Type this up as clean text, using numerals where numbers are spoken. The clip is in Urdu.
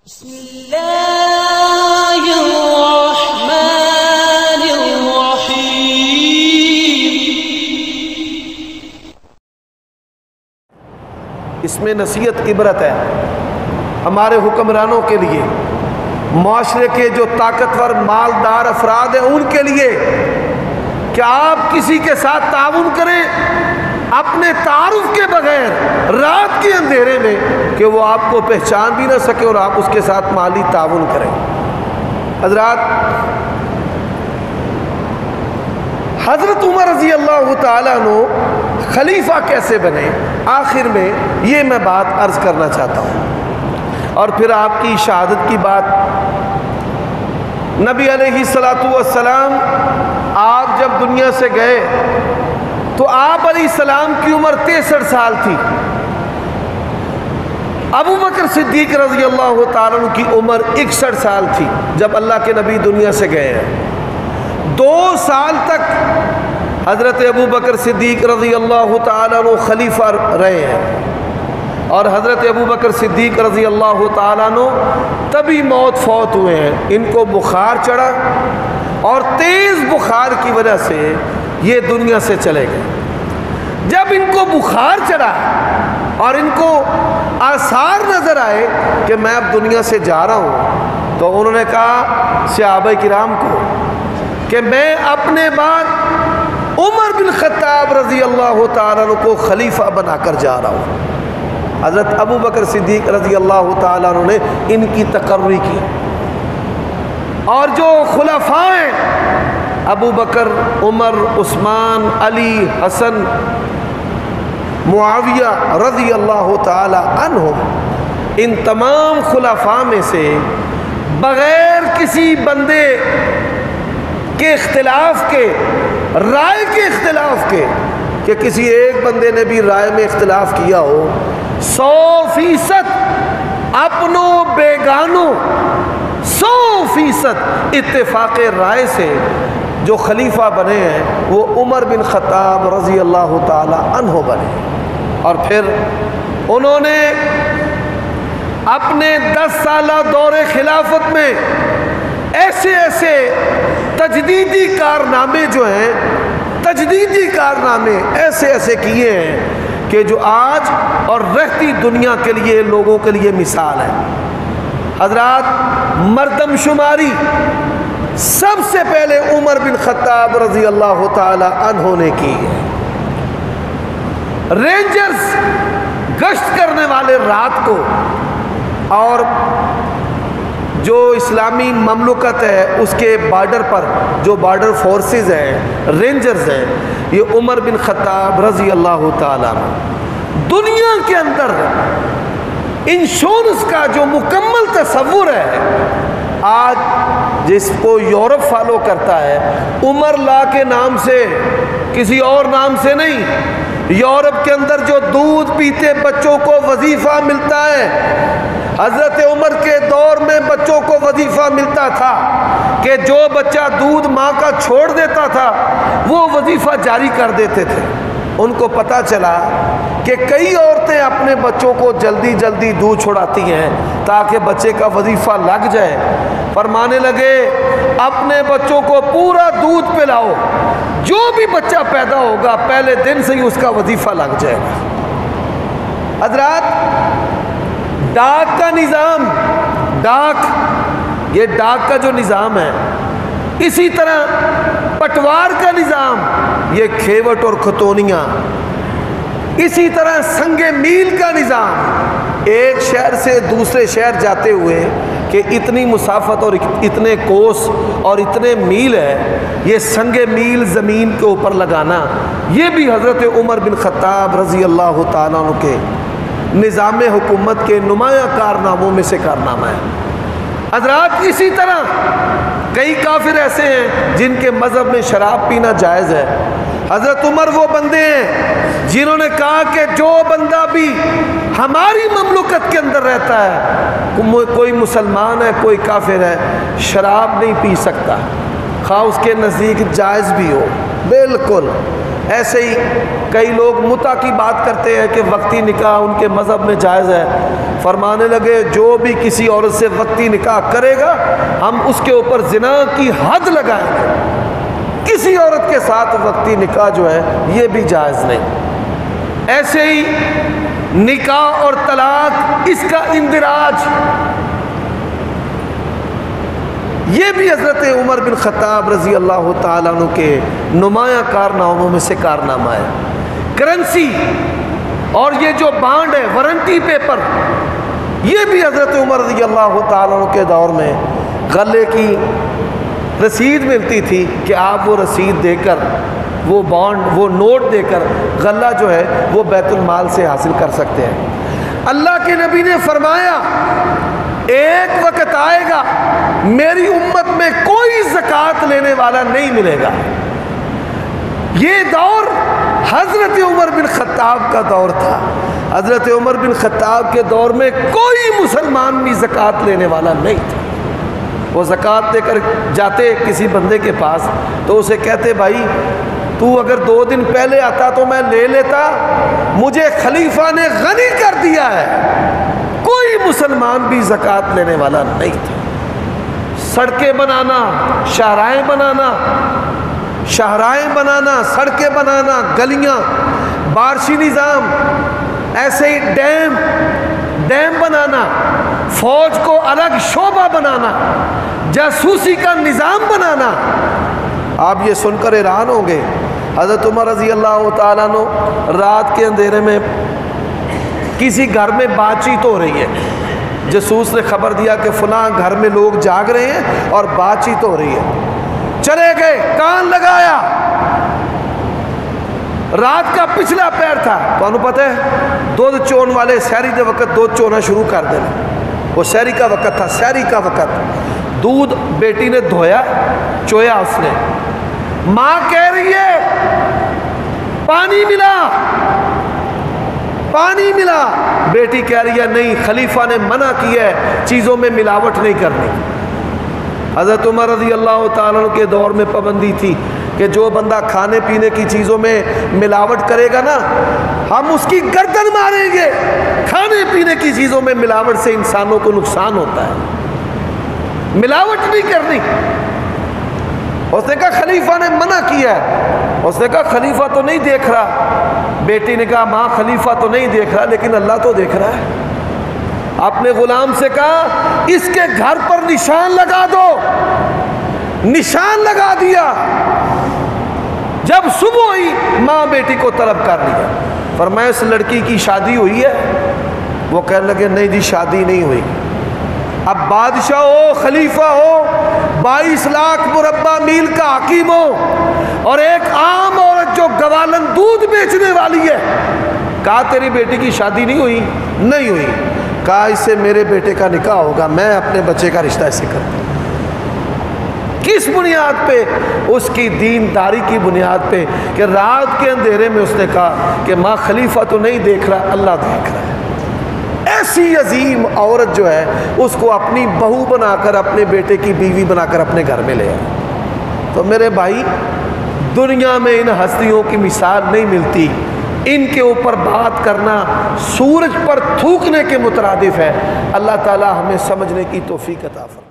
بسم اللہ الرحمن الرحیم۔ اس میں نصیحت عبرت ہے ہمارے حکمرانوں کے لیے، معاشرے کے جو طاقتور مالدار افراد ہیں ان کے لیے کہ آپ کسی کے ساتھ تعاون کریں اپنے تعارف کے بغیر رات کے اندھیرے میں کہ وہ آپ کو پہچان بھی نہ سکے اور آپ اس کے ساتھ مالی تعاون کریں۔ حضرات، حضرت عمر رضی اللہ تعالیٰ عنہ خلیفہ کیسے بنے، آخر میں یہ میں بات عرض کرنا چاہتا ہوں اور پھر آپ کی شہادت کی بات۔ نبی علیہ السلام آپ جب دنیا سے گئے تو آپ علیہ السلام کی عمر 63 سال تھی۔ ابو بکر صدیق رضی اللہ تعالیٰ عنہ کی عمر 61 سال تھی جب اللہ کے نبی دنیا سے گئے ہیں۔ 2 سال تک حضرت ابو بکر صدیق رضی اللہ تعالیٰ عنہ خلیفہ رہے ہیں اور حضرت ابو بکر صدیق رضی اللہ تعالیٰ عنہ تبھی فوت ہوئے ہیں۔ ان کو بخار چڑھا اور تیز بخار کی وجہ سے یہ دنیا سے چلے گئے۔ جب ان کو بخار چڑھا اور ان کو آثار نظر آئے کہ میں اب دنیا سے جا رہا ہوں، تو انہوں نے کہا صحابہ کرام کو کہ میں اپنے بعد عمر بن خطاب رضی اللہ تعالیٰ عنہ کو خلیفہ بنا کر جا رہا ہوں۔ حضرت ابو بکر صدیق رضی اللہ تعالیٰ عنہ نے ان کی تقرری کی، اور جو خلفاء ہیں ابو بکر، عمر، عثمان، علی، حسن، معاویہ رضی اللہ تعالی عنہم، ان تمام خلفاء میں سے بغیر کسی بندے کے اختلاف کے، رائے کے اختلاف کے، کہ کسی ایک بندے نے بھی رائے میں اختلاف کیا ہو، 100% اپنوں بیگانوں 100% اتفاق رائے سے جو خلیفہ بنے ہیں وہ عمر بن خطاب رضی اللہ تعالی عنہ بنے۔ اور پھر انہوں نے اپنے 10 سالہ دور خلافت میں ایسے تجدیدی کارنامے جو ہیں، تجدیدی کارنامے ایسے کیے ہیں کہ جو آج اور رہتی دنیا کے لیے لوگوں کے لیے مثال ہے۔ حضرات، مردم شماری سب سے پہلے عمر بن خطاب رضی اللہ تعالی عنہ نے کی ہے۔ رینجرز گشت کرنے والے رات کو، اور جو اسلامی مملکت ہے اس کے بارڈر پر جو بارڈر فورسز ہیں، رینجرز ہیں، یہ عمر بن خطاب رضی اللہ تعالی عنہ۔ دنیا کے اندر انشورنس کا جو مکمل تصور ہے آج جس کو یورپ فالو کرتا ہے، عمر لا کے نام سے، کسی اور نام سے نہیں۔ یورپ کے اندر جو دودھ پیتے بچوں کو وظیفہ ملتا ہے، حضرت عمر کے دور میں بچوں کو وظیفہ ملتا تھا کہ جو بچہ دودھ ماں کا چھوڑ دیتا تھا وہ وظیفہ جاری کر دیتے تھے۔ ان کو پتہ چلا کہ کئی عورتیں اپنے بچوں کو جلدی دودھ چھڑاتی ہیں تاکہ بچے کا وظیفہ لگ جائے۔ فرمانے لگے اپنے بچوں کو پورا دودھ پلاؤ، جو بھی بچہ پیدا ہوگا پہلے دن سے ہی اس کا وظیفہ لگ جائے گا۔ حضرات، ڈاک کا نظام، یہ ڈاک کا جو نظام ہے، اسی طرح پٹوار کا نظام، یہ کھیوٹ اور کھتونیاں، اسی طرح سنگ میل کا نظام، ایک شہر سے دوسرے شہر جاتے ہوئے کہ اتنی مسافت اور اتنے کوس اور اتنے میل ہے، یہ سنگ میل زمین کے اوپر لگانا، یہ بھی حضرت عمر بن خطاب رضی اللہ تعالیٰ عنہ کے نظام حکومت کے نمایاں کارناموں میں سے کارنامہ ہے۔ حضرات، اسی طرح کئی کافر ایسے ہیں جن کے مذہب میں شراب پینا جائز ہے۔ حضرت عمر وہ بندے ہیں جنہوں نے کہا کہ جو بندہ بھی ہماری مملکت کے اندر رہتا ہے، کوئی مسلمان ہے کوئی کافر ہے، شراب نہیں پی سکتا، خواہ اس کے نزدیک جائز بھی ہو۔ بالکل ایسے ہی کئی لوگ متع کی بات کرتے ہیں کہ وقتی نکاح ان کے مذہب میں جائز ہے، فرمانے لگے جو بھی کسی عورت سے وقتی نکاح کرے گا ہم اس کے اوپر زنا کی حد لگائیں گے. کسی عورت کے ساتھ وقتی نکاح جو ہے یہ بھی جائز نہیں. ایسے ہی نکاح اور طلاق اس کا اندراج یہ بھی حضرت عمر بن خطاب رضی اللہ تعالیٰ عنہ کے نمایاں کارناموں میں سے کارنامہ ہے. کرنسی اور یہ جو بانڈ ہے وارنٹی پیپر یہ بھی حضرت عمر رضی اللہ تعالیٰ عنہ کے دور میں غلے کی رسید ملتی تھی کہ آپ وہ رسید دے کر وہ بانڈ وہ نوٹ دے کر غلہ جو ہے وہ بیت المال سے حاصل کر سکتے ہیں. اللہ کے نبی نے فرمایا ایک وقت آئے گا میری امت میں کوئی زکوٰۃ لینے والا نہیں ملے گا. یہ دور حضرت عمر بن خطاب کا دور تھا. حضرت عمر بن خطاب کے دور میں کوئی مسلمان بھی زکوٰۃ لینے والا نہیں تھا. وہ زکوٰۃ دے کر جاتے کسی بندے کے پاس تو اسے کہتے بھائی تو اگر 2 دن پہلے آتا تو میں لے لیتا, مجھے خلیفہ نے غنی کر دیا ہے. کوئی مسلمان بھی زکوٰۃ لینے والا نہیں تھا. سڑکیں بنانا, شاہراہیں بنانا, سڑکیں بنانا, گلیاں, بارشی نظام, ایسے ہی ڈیم بنانا, فوج کو الگ شعبہ بنانا, جاسوسی کا نظام بنانا. آپ یہ سن کر حیران ہوں گے حضرت عمر رضی اللہ تعالیٰ عنہ رات کے اندھیرے میں کسی گھر میں بات چیت ہو رہی ہے. جاسوس نے خبر دیا کہ فلاں گھر میں لوگ جاگ رہے ہیں اور بات چیت ہو رہی ہے. چلے گئے, کان لگایا, رات کا پچھلا پیر تھا. تو انہوں پتہ ہے دودھ چون والے سحری دے وقت دودھ چونا شروع کر دینا. وہ سحری کا وقت تھا, سحری کا وقت. دودھ بیٹی نے دھویا, چویا اس نے. ماں کہہ رہی ہے پانی ملا. بیٹی کہہ رہی ہے نہیں, خلیفہ نے منع کیا ہے چیزوں میں ملاوٹ نہیں کرنی. حضرت عمر رضی اللہ تعالیٰ عنہ کے دور میں پابندی تھی کہ جو بندہ کھانے پینے کی چیزوں میں ملاوٹ کرے گا نا ہم اس کی گردن ماریں گے. کھانے پینے کی چیزوں میں ملاوٹ سے انسانوں کو نقصان ہوتا ہے, ملاوٹ نہیں کرنی. اس نے کہا خلیفہ نے منع کیا ہے. اس نے کہا خلیفہ تو نہیں دیکھ رہا. بیٹی نے کہا ماں خلیفہ تو نہیں دیکھ رہا لیکن اللہ تو دیکھ رہا ہے. اپنے غلام سے کہا اس کے گھر پر نشان لگا دو. نشان لگا دیا. جب صبح ہوئی ماں بیٹی کو طلب کر لیا. فرمایا اس لڑکی کی شادی ہوئی ہے؟ وہ کہنے لگے نہیں جی شادی نہیں ہوئی. اب بادشاہ ہو, خلیفہ ہو, 22 لاکھ مربع میل کا حاکم ہو اور ایک عام عورت جو گوالن دودھ بیچنے والی ہے. کہا تیری بیٹی کی شادی نہیں ہوئی؟ نہیں ہوئی. کہا اس سے میرے بیٹے کا نکاح ہوگا, میں اپنے بچے کا رشتہ اسے کرتا ہوں. کس بنیاد پہ؟ اس کی دینداری کی بنیاد پہ کہ رات کے اندھیرے میں اس نے کہا کہ ماں خلیفہ تو نہیں دیکھ رہا, اللہ دیکھ رہا ہے. ایسی عظیم عورت جو ہے اس کو اپنی بہو بنا کر, اپنے بیٹے کی بیوی بنا کر اپنے گھر میں لے آئے. تو میرے بھائی دنیا میں ان ہستیوں کی مثال نہیں ملتی. ان کے اوپر بات کرنا سورج پر تھوکنے کے مترادف ہے. اللہ تعالی ہمیں سمجھنے کی توفیق عطا فرمائے.